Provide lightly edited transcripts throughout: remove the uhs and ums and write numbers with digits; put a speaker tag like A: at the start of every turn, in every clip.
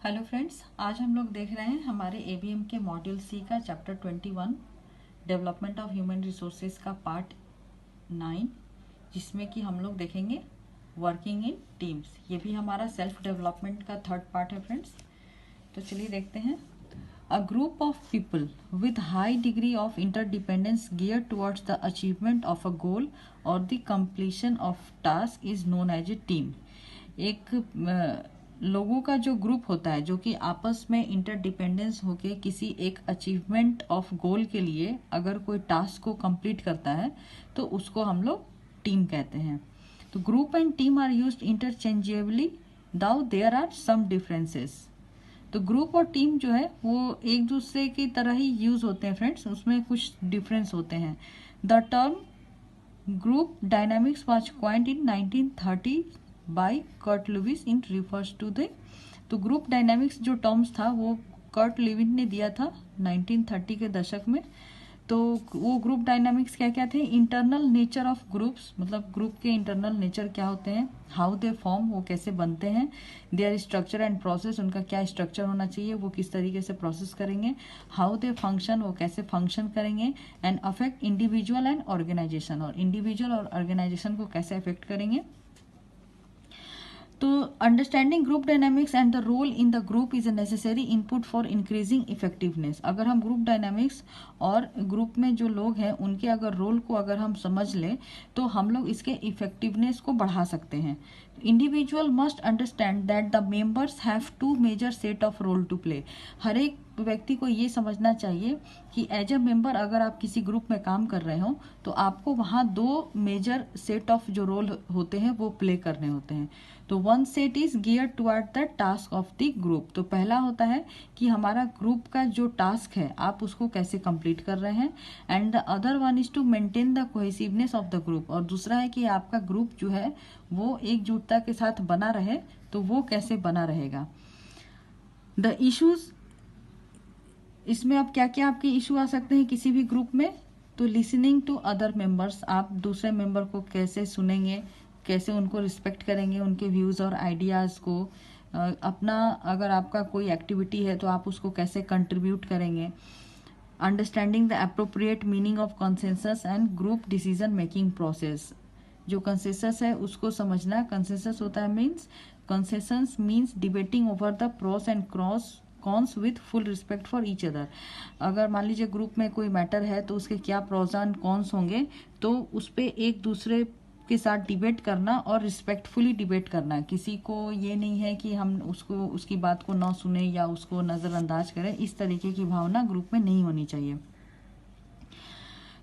A: Hello friends, आज हम लोग देख रहे हैं हमारे एबीएम के मॉड्यूल सी का chapter 21 development of human resources का पार्ट 9, जिसमें कि हम लोग देखेंगे वर्किंग इन टीम्स। ये भी हमारा सेल्फ डेवलपमेंट का थर्ड पार्ट है फ्रेंड्स। तो चलिए देखते हैं। A group of people with high degree of interdependence gear towards the achievement of a goal और the completion of task is known as a team. एक लोगों का जो ग्रुप होता है जो कि आपस में इंटरडिपेंडेंस होके किसी एक अचीवमेंट ऑफ गोल के लिए अगर कोई टास्क को कंप्लीट करता है तो उसको हम लोग टीम कहते हैं। तो group and team are used interchangeably though there are some differences. तो ग्रुप और टीम जो है वो एक दूसरे की तरह ही यूज होते हैं फ्रेंड्स, उसमें कुछ डिफरेंस होते हैं। The term group dynamics was coined in 1930 by Kurt Lewin in refers to the. तो ग्रुप डायनामिक्स जो टर्म्स था वो कर्ट लुइस ने दिया था 1930 के दशक में। तो वो ग्रुप डायनामिक्स क्या क्या थे? इंटरनल नेचर ऑफ ग्रुप्स, मतलब ग्रुप के इंटरनल नेचर क्या होते हैं, हाउ दे फॉर्म, वो कैसे बनते हैं, देयर स्ट्रक्चर एंड प्रोसेस, उनका क्या स्ट्रक्चर होना चाहिए, वो किस तरीके से प्रोसेस करेंगे, हाउ दे फंक्शन, वो कैसे फंक्शन करेंगे, and affect individual and organisation, और इंडिविजुअल और ऑर्गेनाइजेशन को कैसे अफेक्ट करेंगे। तो understanding group dynamics and the role in the group is a necessary input for increasing effectiveness. अगर हम ग्रुप डायनामिक्स और ग्रुप में जो लोग हैं उनके अगर रोल को अगर हम समझ लें तो हम लोग इसके इफेक्टिवनेस को बढ़ा सकते हैं। Individual must understand that the members have to major set of role to play. हर एक व्यक्ति को ये समझना चाहिए कि एज अ मेंबर अगर आप किसी ग्रुप में काम कर रहे हो तो आपको वहाँ दो मेजर सेट ऑफ जो रोल होते हैं वो प्ले करने होते हैं। तो one set is gear toward the task of the group. तो पहला होता है कि हमारा ग्रुप का जो टास्क है आप उसको कैसे कंप्लीट कर रहे हैं, and the other one is to maintain the cohesiveness of the group. और दूसरा है कि आपका ग्रुप जो है वो एकजुटता के साथ बना रहे, तो वो कैसे बना रहेगा। द इश्यूज, इसमें अब क्या क्या आपके इशू आ सकते हैं किसी भी ग्रुप में। तो लिसनिंग टू अदर मेंबर्स, आप दूसरे मेंबर को कैसे सुनेंगे, कैसे उनको रिस्पेक्ट करेंगे, उनके व्यूज़ और आइडियाज़ को। अपना अगर आपका कोई एक्टिविटी है तो आप उसको कैसे कंट्रीब्यूट करेंगे। Understanding the appropriate meaning of consensus and group decision making process. जो कंसेंसस है उसको समझना। कंसेंसस होता है means, consensus means debating over the pros and cons with full respect for each other. अगर मान लीजिए ग्रुप में कोई मैटर है तो उसके क्या प्रोज एंड कॉन्स होंगे, तो उस पर एक दूसरे के साथ डिबेट करना और रिस्पेक्टफुली डिबेट करना। किसी को ये नहीं है कि हम उसको उसकी बात को ना सुने या उसको नज़रअंदाज करें, इस तरीके की भावना ग्रुप में नहीं होनी चाहिए।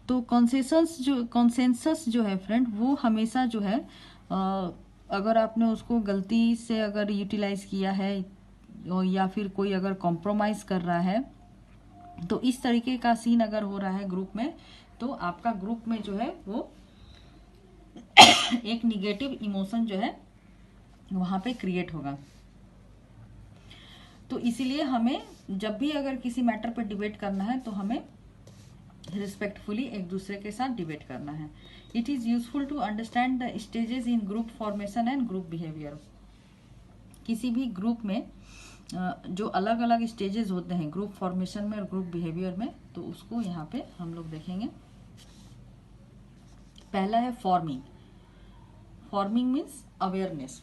A: तो कॉन्सेंसस जो है फ्रेंड वो हमेशा जो है अगर आपने उसको गलती से अगर यूटिलाइज किया है या फिर कोई अगर कॉम्प्रोमाइज़ कर रहा है तो इस तरीके का सीन अगर हो रहा है ग्रुप में तो आपका ग्रुप में जो है वो एक निगेटिव इमोशन जो है वहाँ पे क्रिएट होगा। तो इसीलिए हमें जब भी अगर किसी मैटर पर डिबेट करना है तो हमें रिस्पेक्टफुली एक दूसरे के साथ डिबेट करना है। It is useful to understand the stages in group formation and group behaviour. किसी भी ग्रुप में जो अलग अलग स्टेजेस होते हैं ग्रुप फॉर्मेशन में और ग्रुप बिहेवियर में, तो उसको यहाँ पे हम लोग देखेंगे। पहला है फॉर्मिंग। Forming means awareness.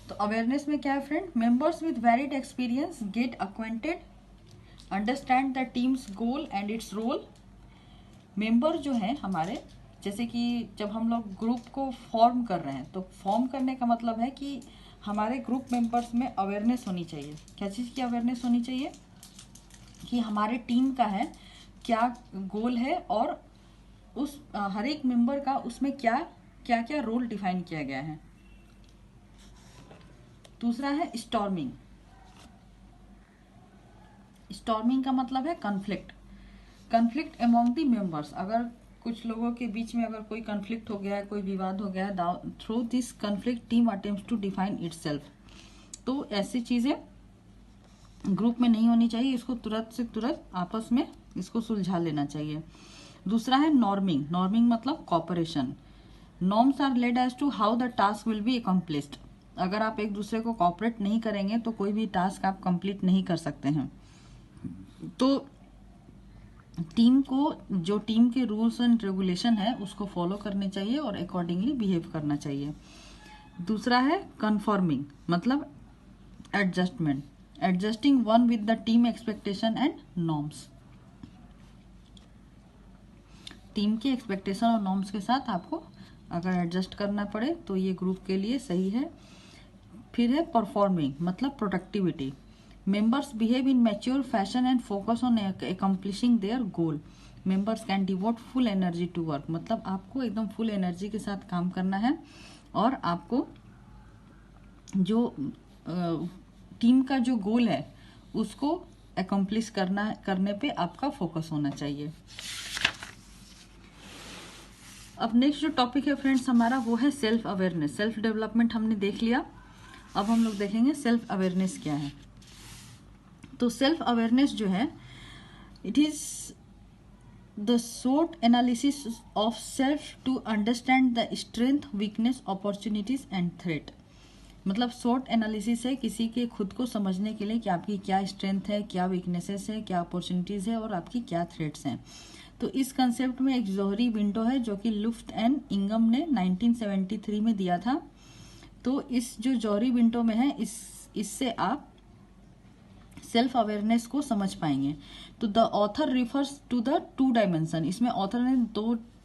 A: तो अवेयरनेस में क्या है friend? Members with valid experience get acquainted, understand the team's goal and its role. Member जो है हमारे, जैसे कि जब हम लोग ग्रुप को फॉर्म कर रहे हैं तो फॉर्म करने का मतलब है कि हमारे ग्रुप मेंबर्स में अवेयरनेस होनी चाहिए। क्या चीज़ की अवेयरनेस होनी चाहिए? कि हमारे टीम का है क्या गोल है और उस हर एक मेंबर का उसमें क्या क्या क्या रोल डिफाइन किया गया है। दूसरा है स्टॉर्मिंग। स्टॉर्मिंग का मतलब है conflict. Conflict among the members, अगर कुछ लोगों के बीच में अगर कोई कन्फ्लिक्ट हो गया है, कोई विवाद हो गया है, through this conflict team attempts to define itself. तो ऐसी चीज़ें ग्रुप में नहीं होनी चाहिए, इसको तुरंत से तुरंत आपस में इसको सुलझा लेना चाहिए। दूसरा है नॉर्मिंग। नॉर्मिंग मतलब cooperation. Norms are led as to how the task will be accomplished. अगर आप एक दूसरे को कॉपरेट नहीं करेंगे तो कोई भी टास्क आप कंप्लीट नहीं कर सकते हैं। तो टीम को जो टीम के रूल्स एंड रेगुलेशन है उसको फॉलो करने चाहिए और अकॉर्डिंगली बिहेव करना चाहिए। दूसरा है कन्फर्मिंग मतलब adjustment, adjusting one with the team expectation and norms. Team के एक्सपेक्टेशन और नॉर्म्स के साथ आपको अगर एडजस्ट करना पड़े तो ये ग्रुप के लिए सही है। फिर है परफॉर्मिंग मतलब productivity. Members behave in mature fashion and focus on accomplishing their goal. Members can devote full energy to work मतलब आपको एकदम फुल एनर्जी के साथ काम करना है और आपको जो टीम का जो गोल है उसको अकम्प्लिश करने पे आपका फोकस होना चाहिए। अब नेक्स्ट जो टॉपिक है फ्रेंड्स हमारा वो है सेल्फ अवेयरनेस। सेल्फ डेवलपमेंट हमने देख लिया, अब हम लोग देखेंगे सेल्फ अवेयरनेस क्या है। तो सेल्फ अवेयरनेस जो है it is the short analysis of self to understand the strength, weakness, opportunities and threat. मतलब शॉर्ट एनालिसिस है किसी के खुद को समझने के लिए कि आपकी क्या स्ट्रेंथ है, क्या वीकनेसेस है, क्या अपॉर्चुनिटीज है और आपकी क्या थ्रेट्स हैं। तो इस कंसेप्ट में एक जौहरी विंडो है जो कि लुफ्ट एंड इंगम ने 1973 में दिया था। तो इस जो जौहरी विंडो में है इससे आप सेल्फ अवेयरनेस को समझ पाएंगे। तो the author refers to the two dimension. इसमें ऑथर ने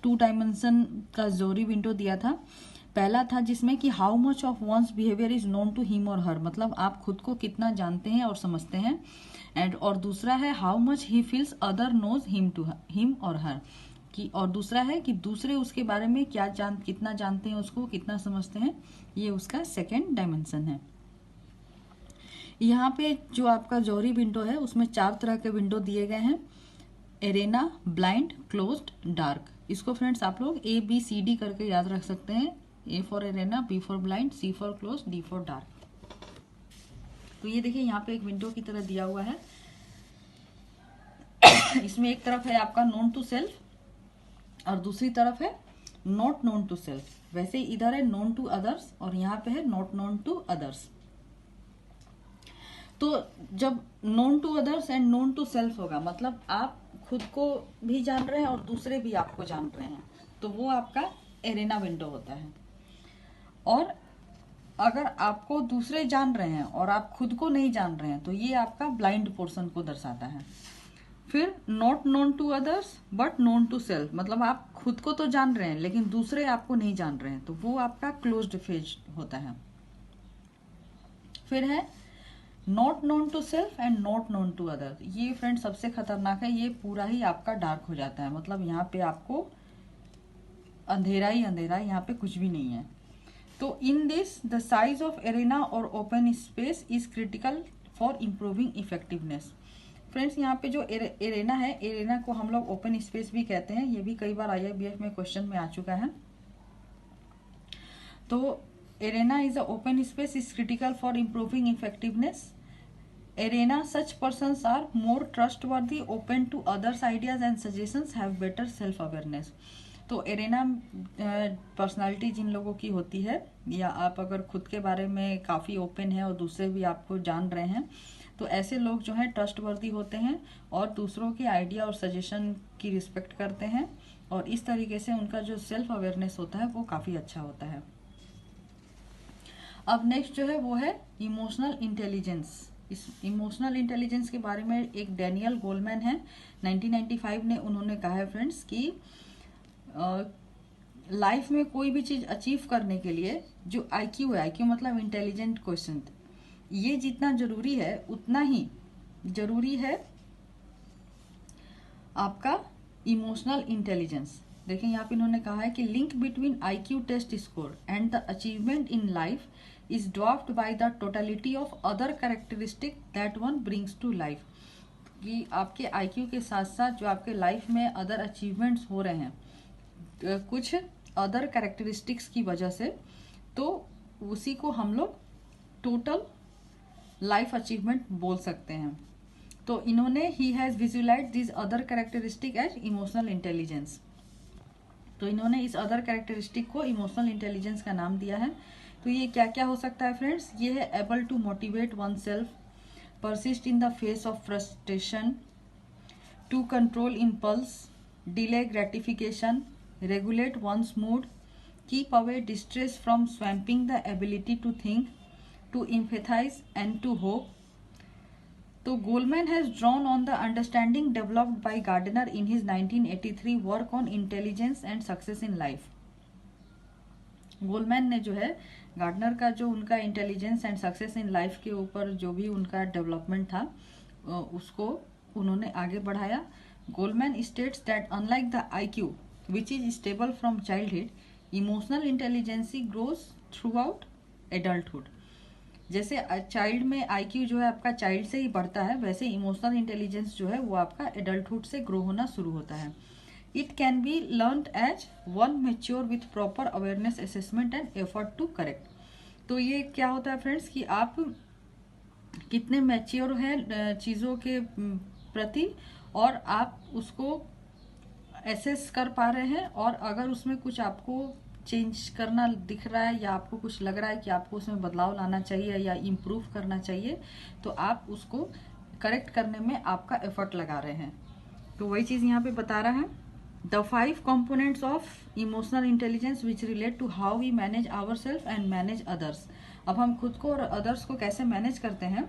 A: टू डायमेंशन का जौहरी विंडो दिया था। पहला था जिसमें कि how much of one's behaviour is known to him और हर मतलब आप खुद को कितना जानते हैं और समझते हैं। एंड और दूसरा है how much he feels other knows him और हर कि और दूसरा है कि दूसरे उसके बारे में कितना जानते हैं, उसको कितना समझते हैं। ये उसका सेकेंड डायमेंशन है। यहाँ पे जो आपका जौहरी विंडो है उसमें 4 तरह के विंडो दिए गए हैं, एरेना, ब्लाइंड, क्लोज्ड, डार्क। इसको फ्रेंड्स आप लोग ABCD करके याद रख सकते हैं। A for arena, B for blind, C for close, D for dark. तो ये देखिए यहाँ पे एक विंडो की तरह दिया हुआ है। इसमें एक तरफ है आपका नोन टू सेल्फ और दूसरी तरफ है नॉट नोन टू सेल्फ। वैसे इधर है नोन टू अदर्स और यहाँ पे है नॉट नोन टू अदर्स। तो जब known to others and known to self होगा मतलब आप खुद को भी जान रहे हैं और दूसरे भी आपको जान रहे हैं, तो वो आपका एरेना विंडो होता है। और अगर आपको दूसरे जान रहे हैं और आप खुद को नहीं जान रहे हैं तो ये आपका ब्लाइंड पोर्शन को दर्शाता है। फिर not known to others but known to self मतलब आप खुद को तो जान रहे हैं लेकिन दूसरे आपको नहीं जान रहे हैं, तो वो आपका क्लोज्ड फेज होता है। फिर है not known to self and not known to other. ये फ्रेंड सबसे खतरनाक है, ये पूरा ही आपका डार्क हो जाता है मतलब यहाँ पे आपको अंधेरा ही अंधेरा है, यहाँ पे कुछ भी नहीं है। तो in this the size of arena और open space is critical for improving effectiveness. Friends यहाँ पे जो एरेना है, एरेना को हम लोग ओपन स्पेस भी कहते हैं, ये भी कई बार IIBF में क्वेश्चन में आ चुका है। तो arena is a open space is critical for improving effectiveness. Arena, such persons are more trustworthy, open to others' ideas and suggestions, have better self-awareness. तो एरेना पर्सनालिटी जिन लोगों की होती है या आप अगर खुद के बारे में काफ़ी ओपन है और दूसरे भी आपको जान रहे हैं, तो ऐसे लोग जो हैं ट्रस्टवर्दी होते हैं और दूसरों के आइडिया और सजेशन की रिस्पेक्ट करते हैं और इस तरीके से उनका जो सेल्फ अवेयरनेस होता है वो काफ़ी अच्छा होता है। अब नेक्स्ट जो है वो है इमोशनल इंटेलिजेंस। इस इमोशनल इंटेलिजेंस के बारे में एक डैनियल गोलमैन है, 1995 ने उन्होंने कहा है फ्रेंड्स कि लाइफ में कोई भी चीज़ अचीव करने के लिए जो IQ है, IQ मतलब इंटेलिजेंट क्वेश्चन, ये जितना जरूरी है उतना ही जरूरी है आपका इमोशनल इंटेलिजेंस। देखिए यहाँ पे इन्होंने कहा है कि link between IQ test score and the achievement in life is dwarfed by the totality of other characteristic that one brings to life। कि आपके IQ के साथ साथ जो आपके लाइफ में अदर अचीवमेंट्स हो रहे हैं कुछ अदर कैरेक्टरिस्टिक्स की वजह से, तो उसी को हम लोग टोटल लाइफ अचीवमेंट बोल सकते हैं। तो इन्होंने he has visualized this other characteristic as emotional intelligence. तो इन्होंने इस अदर कैरेक्टरिस्टिक को इमोशनल इंटेलिजेंस का नाम दिया है। तो ये क्या क्या हो सकता है फ्रेंड्स? ये है able to motivate oneself, persist in the face of frustration, to control impulse, delay gratification, regulate one's mood, keep away distress from swamping the ability to think, to empathize and to hope. So Goleman has drawn on the understanding developed by Gardner in his 1983 work on intelligence and success in life. Goleman ने जो है gardener का जो उनका intelligence and success in life के ऊपर जो भी उनका डेवलपमेंट था उसको उन्होंने आगे बढ़ाया। Goleman states that unlike the IQ which is stable from childhood, emotional intelligence grows throughout adulthood. जैसे चाइल्ड में आईक्यू जो है आपका चाइल्ड से ही बढ़ता है, वैसे इमोशनल इंटेलिजेंस जो है वो आपका एडल्टहुड से ग्रो होना शुरू होता है। It can be learned as one mature with proper awareness, assessment and effort to correct. तो ये क्या होता है फ्रेंड्स कि आप कितने मैच्योर हैं चीज़ों के प्रति और आप उसको एसेस कर पा रहे हैं, और अगर उसमें कुछ आपको चेंज करना दिख रहा है या आपको कुछ लग रहा है कि आपको उसमें बदलाव लाना चाहिए या इम्प्रूव करना चाहिए, तो आप उसको करेक्ट करने में आपका एफर्ट लगा रहे हैं। तो वही चीज़ यहाँ पे बता रहा है। The 5 components of emotional intelligence which relate to how we manage ourselves and manage others. अब हम खुद को और अदर्स को कैसे मैनेज करते हैं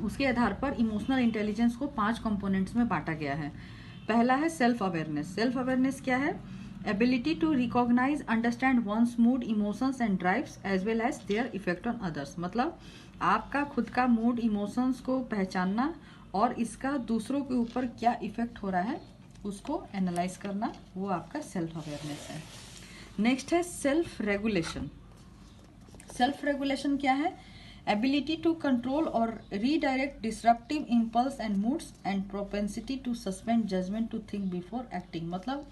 A: उसके आधार पर इमोशनल इंटेलिजेंस को 5 कंपोनेंट्स में बांटा गया है। पहला है सेल्फ अवेयरनेस। सेल्फ अवेयरनेस क्या है? Ability to recognise understand one's mood, emotions and drives as well as their effect on others. मतलब आपका खुद का मूड, इमोशंस को पहचानना और इसका दूसरों के ऊपर क्या इफेक्ट हो रहा है उसको एनालाइज करना, वो आपका सेल्फ अवेयरनेस है। नेक्स्ट है सेल्फ रेगुलेशन। सेल्फ रेगुलेशन क्या है? एबिलिटी टू कंट्रोल और redirect disruptive impulse and moods and propensity to suspend judgement to think before acting. मतलब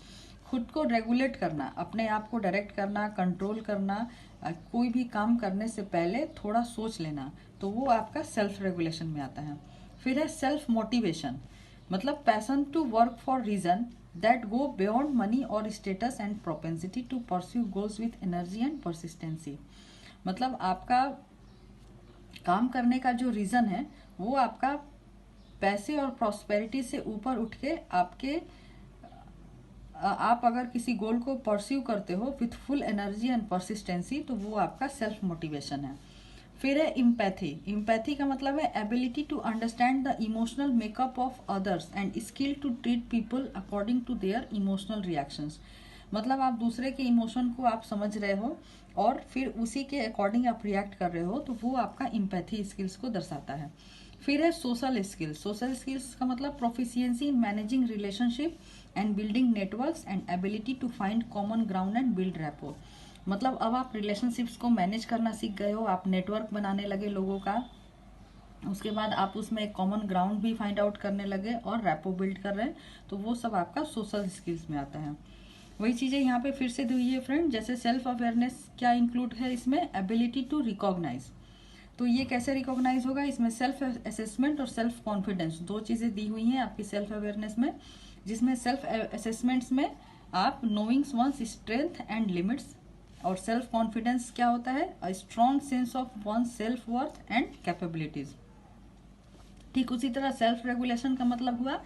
A: खुद को रेगुलेट करना, अपने आप को डायरेक्ट करना, कंट्रोल करना, कोई भी काम करने से पहले थोड़ा सोच लेना, तो वो आपका सेल्फ रेगुलेशन में आता है। फिर है सेल्फ मोटिवेशन, मतलब passion to work for reason that go beyond money और status and propensity to pursue goals with energy and persistency. मतलब आपका काम करने का जो रीजन है वो आपका पैसे और प्रॉस्पेरिटी से ऊपर उठ के आप अगर किसी गोल को परस्यू करते हो with full energy and persistency, तो वो आपका सेल्फ मोटिवेशन है। फिर है इम्पैथी। इम्पैथी का मतलब है ability to understand the emotional makeup of others and skill to treat people according to their emotional reactions. मतलब आप दूसरे के इमोशन को आप समझ रहे हो और फिर उसी के अकॉर्डिंग आप रिएक्ट कर रहे हो, तो वो आपका इम्पैथी स्किल्स को दर्शाता है। फिर है सोशल स्किल्स। सोशल स्किल्स का मतलब proficiency in managing relationship and building networks and ability to find common ground and build rapport. मतलब अब आप रिलेशनशिप्स को मैनेज करना सीख गए हो, आप नेटवर्क बनाने लगे लोगों का, उसके बाद आप उसमें एक कॉमन ग्राउंड भी फाइंड आउट करने लगे और रैपो बिल्ड कर रहे हैं, तो वो सब आपका सोशल स्किल्स में आता है। वही चीज़ें यहाँ पे फिर से दी है फ्रेंड। जैसे सेल्फ अवेयरनेस क्या इंक्लूड है इसमें? Ability to recognise. तो ये कैसे रिकॉग्नाइज होगा? इसमें सेल्फ असेसमेंट और सेल्फ कॉन्फिडेंस, 2 चीज़ें दी हुई हैं आपकी सेल्फ अवेयरनेस में, जिसमें सेल्फ असेसमेंट्स में आप knowing one's strength and limits, और सेल्फ कॉन्फिडेंस क्या होता है? A strong sense of one self worth and capabilities. ठीक उसी तरह सेल्फ रेगुलेशन का मतलब हुआ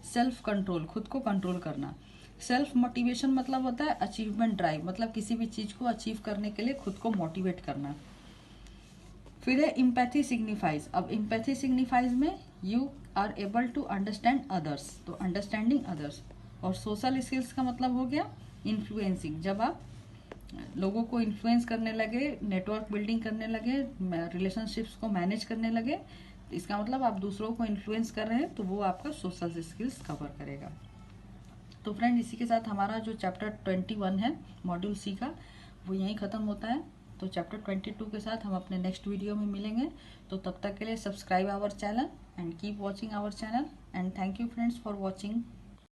A: सेल्फ कंट्रोल, खुद को कंट्रोल करना। सेल्फ मोटिवेशन मतलब होता है अचीवमेंट ड्राइव, मतलब किसी भी चीज को अचीव करने के लिए खुद को मोटिवेट करना। फिर है इम्पैथी सिग्निफाइज। अब इम्पैथी सिग्निफाइज में you are able to understand others, तो अंडरस्टैंडिंग अदर्स। और सोशल स्किल्स का मतलब हो गया इन्फ्लुएंसिंग, जब आप लोगों को इन्फ्लुएंस करने लगे, नेटवर्क बिल्डिंग करने लगे, रिलेशनशिप्स को मैनेज करने लगे, तो इसका मतलब आप दूसरों को इन्फ्लुएंस कर रहे हैं, तो वो आपका सोशल स्किल्स कवर करेगा। तो फ्रेंड इसी के साथ हमारा जो चैप्टर 21 है मॉड्यूल सी का, वो यहीं ख़त्म होता है। तो चैप्टर 22 के साथ हम अपने नेक्स्ट वीडियो में मिलेंगे। तो तब तक के लिए subscribe our channel and keep watching our channel, and thank you friends for watching.